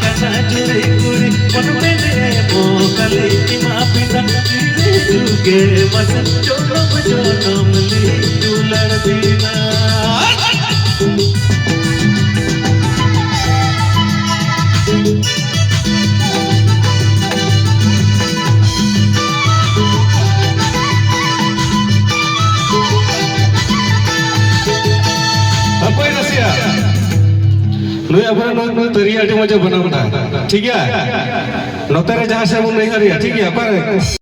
kana jure kuri monmene mo kale ma pita juge mas jonam jonam li dular dina apa ini sih ya? Lu ya benar teri ada macam mana? ठीक है? नौतरे जहाँ से हम नहीं हरिया ठीक है?